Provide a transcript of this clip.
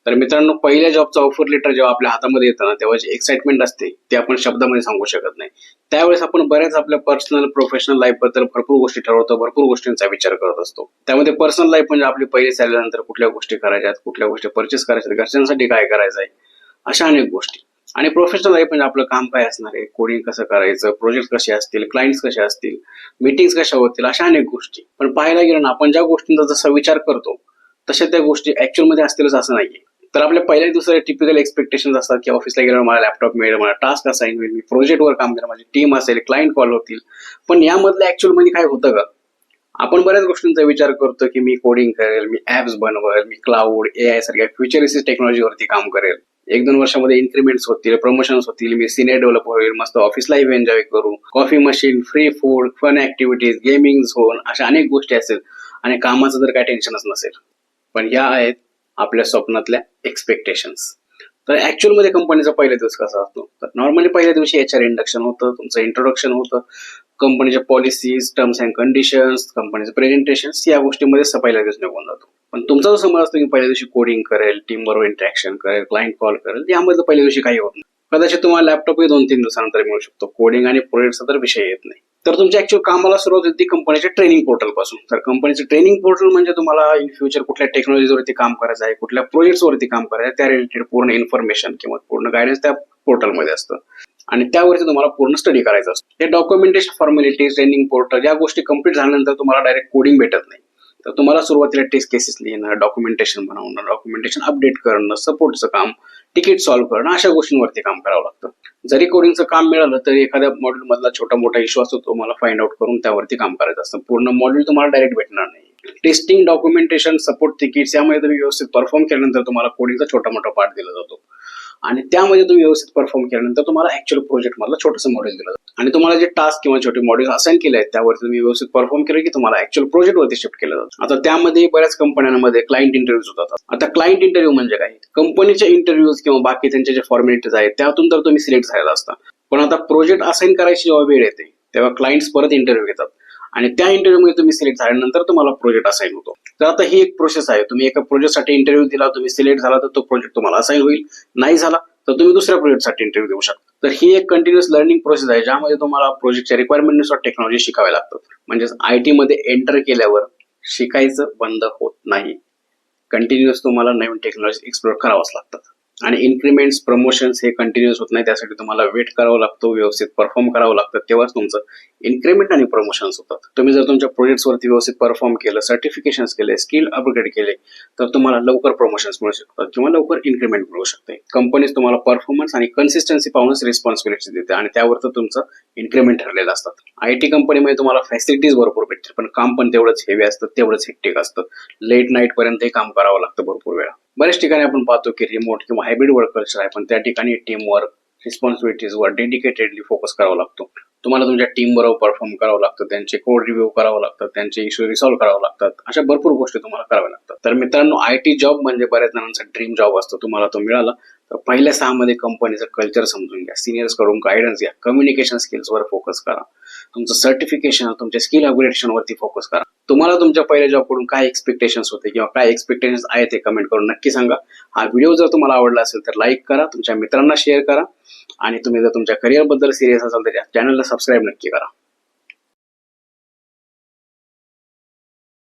तर मित्रांनो, पहिल्या जॉबचं ऑफर लेटर जेव्हा आपल्या हातामध्ये येतं ना, तेव्हा जी एक्साइटमेंट असते ती आपण शब्दामध्ये सांगू शकत नाही. त्यावेळेस आपण बऱ्याच आपल्या पर्सनल प्रोफेशनल लाईफ बद्दल भरपूर गोष्टी ठरवतो, भरपूर गोष्टींचा विचार करत असतो. त्यामध्ये पर्सनल लाईफ म्हणजे आपली पहिली सॅलरी नंतर कुठल्या गोष्टी करायच्यात, कुठल्या गोष्टी परचेस करायच्यात, घरच्यांसाठी काय करायचंय, अशा अनेक गोष्टी. आणि प्रोफेशनल लाईफ म्हणजे आपलं काम काय असणार आहे, कोडिंग कसं करायचं, प्रोजेक्ट कसे असतील, क्लायंट्स कसे असतील, मीटिंग्स कशा होतील, अशा अनेक गोष्टी. पण पाहायला गेलं ना, आपण ज्या गोष्टींचा जसा विचार करतो तशा त्या गोष्टी ऍक्च्युअल मध्ये असतीलच असं नाहीये. तर आपल्या पहिल्या दिवसाचे टिपिकल एक्सपेक्टेशन असतात की ऑफिसला गेल्यावर मला लॅपटॉप मिळेल, मला टास्क असाइन होईल, मी प्रोजेक्टवर काम करेल, माझी टीम असेल, क्लायंट कॉल होतील. पण यामधलं ऍक्च्युअल मध्ये काय होतं का? आपण बऱ्याच गोष्टींचा विचार करतो की मी कोडिंग करेल, मी ऍप्स बनवेल, मी क्लाउड, एआय सारख्या फ्युचरिस्टिक टेक्नॉलॉजीवरती काम करेल, 1-2 वर्षामध्ये इन्क्रीमेंट्स होतील, प्रमोशन्स होतील, मी सिनियर डेव्हलपर होईल, मस्त ऑफिस लाईफ एन्जॉय करू, coffee machine, free food, fun activities, gaming zone, अशा अनेक गोष्टी असेल आणि कामाचं तर काय टेन्शनच नसेल. पण ह्या आहेत आपल्या स्वप्नातल्या एक्सपेक्टेशन्स. तर ऍक्च्युअल मध्ये कंपनीचा पहिला दिवस कसा असतो? तर नॉर्मली पहिल्या दिवशी एचआर इंडक्शन होतं, तुमचं इंट्रोडक्शन होतं, कंपनीच्या पॉलिसीज, टर्म्स अँड कंडिशन्स, कंपनीचं प्रेझेंटेशन, या गोष्टीमध्ये पहिला दिवस निघून जातो. पण तुमचा जो समज असतो की पहिल्या दिवशी कोडिंग करेल, टीम बरोबर इंटरॅक्शन करेल, क्लायंट कॉल करेल, यामध्ये पहिल्या दिवशी काही होत नाही. कदाचित तुम्हाला लॅपटॉपही 2-3 दिवसानंतर मिळू शकतो. कोडिंग आणि प्रोजेक्टचा तर विषय येत नाही. तर तुमच्या ऍक्च्युअल कामाला सुरुवात होती कंपनीच्या ट्रेनिंग पोर्टल पासून. तर कंपनीचं ट्रेनिंग पोर्टल म्हणजे तुम्हाला इन फ्युचर कुठल्या टेक्नॉलॉजीवरती काम करायचं आहे, कुठल्या प्रोजेक्ट्सवरती काम करायचं आहे, त्या रिलेटेड पूर्ण इन्फॉर्मेशन किंवा पूर्ण गायडन्स त्या पोर्टलमध्ये असतं आणि त्यावरती तुम्हाला पूर्ण स्टडी करायचं असतं. हे डॉक्युमेंटेशन फॉर्मॅलिटीज, ट्रेनिंग पोर्टल या गोष्टी कंप्लीट झाल्यानंतर तुम्हाला डायरेक्ट कोडिंग भेटत नाही. तर तुम्हाला सुरुवातीला टेस्ट केसेस लिहिणं, डॉक्युमेंटेशन बनवणं, डॉक्युमेंटेशन अपडेट करणं, सपोर्टचं काम, तिकीट सॉल्व्ह करणं, अशा गोष्टींवरती काम करावं लागतं. जरी कोडिंगचं काम मिळालं तरी एखाद्या मॉड्यूल मधला छोटा मोठा इश्यू असतो, तुम्हाला फाइंड आउट करून त्यावरती काम करायचं असतं. पूर्ण मॉड्यूल तुम्हाला डायरेक्ट भेटणार नाही. टेस्टिंग, डॉक्युमेंटेशन, सपोर्ट, तिकीट्स यामध्ये तुम्ही व्यवस्थित परफॉर्म केल्यानंतर तुम्हाला कोडिंगचा छोटा मोठा पार्ट दिला जातो आणि त्यामध्ये तुम्ही व्यवस्थित परफॉर्म केल्यानंतर तुम्हाला ऍक्च्युअल प्रोजेक्ट मधला छोटंसं मॉड्यूल दिलं जातं आणि तुम्हाला जे टास्क किंवा छोटे मॉड्यूल असाइन केले आहेत त्यावरती तुम्ही व्यवस्थित परफॉर्म केलं की तुम्हाला ऍक्च्युअल प्रोजेक्ट वरती शिफ्ट केलं जातं. आता त्यामध्ये बऱ्याच कंपन्यांमध्ये क्लायंट इंटरव्ह्यूज होतात. आता क्लायंट इंटरव्ह्यू म्हणजे काय? कंपनीचे इंटरव्ह्यूज किंवा बाकी त्यांचे जे फॉर्मॅलिटीज आहेत त्यातून तर तुम्ही सिलेक्ट झालेला असता. पण आता प्रोजेक्ट असाइन करायची जेव्हा वेळ येते तेव्हा क्लायंट्स परत इंटरव्ह्यू घेतात आणि त्या इंटरव्ह्यू मध्ये तुम्ही सिलेक्ट झाल्यानंतर तुम्हाला प्रोजेक्ट असाइन होतो. तर आता ही एक प्रोसेस आहे. तुम्ही एका प्रोजेक्टसाठी इंटरव्ह्यू दिला, तुम्ही सिलेक्ट झाला तर तो प्रोजेक्ट तुम्हाला असाइन होईल, नाही झाला तर तुम्ही दुसऱ्या प्रोजेक्टसाठी इंटरव्ह्यू देऊ शकता. तर ही एक कंटिन्युअस लर्निंग प्रोसेस आहे ज्यामध्ये तुम्हाला प्रोजेक्टच्या रिक्वायरमेंटनुसार टेक्नॉलॉजी शिकाव्या लागतात. म्हणजेच आयटी मध्ये एंटर केल्यावर शिकायचं बंद होत नाही. कंटिन्युअस तुम्हाला नवीन टेक्नॉलॉजी एक्सप्लोर करावंच लागतात आणि इन्क्रीमेंट्स, प्रमोशन्स हे कंटिन्युअस होत नाही. त्यासाठी तुम्हाला वेट करावं लागतो, व्यवस्थित परफॉर्म करावं लागतं, तेव्हाच तुमचं इन्क्रीमेंट आणि प्रमोशन्स होतात. तुम्ही जर तुमच्या प्रोजेक्ट्सवरती व्यवस्थित परफॉर्म केलं, सर्टिफिकेशन्स केले, स्किल अपग्रेड केले तर तुम्हाला लवकर प्रमोशन्स मिळू शकतात किंवा लवकर इन्क्रीमेंट मिळू शकते. कंपनीज तुम्हाला परफॉर्मन्स आणि कन्सिस्टन्सी पाहूनच रिस्पॉन्सिबिलिटी देते आणि त्यावर तर तुमचं इन्क्रीमेंट ठरलेलं असतात. आयटी कंपनीमध्ये तुम्हाला फॅसिलिटीज भरपूर भेटतील पण काम पण तेवढंच हेवी असतं, तेवढंच हेक्टिक असतं. लेट नाईट पर्यंतही काम करावं लागतं भरपूर वेळा. बऱ्याच ठिकाणी आपण पाहतो की रिमोट किंवा हायब्रिड वर्क कल्चर आहे पण त्या ठिकाणी टीम वर्क, रिस्पॉन्सिबिलिटीजवर डेडिकेटेडली फोकस करावा लागतो. तुम्हाला तुमच्या टीम बरोबर परफॉर्म करावं लागतं, त्यांचे कोड रिव्ह्यू करावं लागतं, त्यांचे इश्यू रिसॉल्व्ह करावं लागतात, अशा भरपूर गोष्टी तुम्हाला कराव्या लागतात. तर मित्रांनो, आयटी जॉब म्हणजे बऱ्याच जणांचा ड्रीम जॉब असतो. तुम्हाला तो मिळाला तर पहिल्या 6 मध्ये कंपनीचं कल्चर समजून घ्या, सिनियर्स कडून गायडन्स घ्या, कम्युनिकेशन स्किल्सवर फोकस करा, तुमचं सर्टिफिकेशन, तुमच्या स्किल अपग्रेडेशन वरती फोकस करा. तुम्हाला तुमच्या पहिल्या जॉब कडून काय एक्सपेक्टेशन्स होते किंवा काय एक्सपेक्टेशन्स आहेत ते कमेंट करून नक्की सांगा. हा व्हिडिओ जर तुम्हाला आवडला असेल तर लाईक करा, तुमच्या मित्रांना शेअर करा आणि तुम्ही जर तुमच्या करिअर बद्दल सिरियस असाल तर या चॅनलला सबस्क्राईब नक्की करा.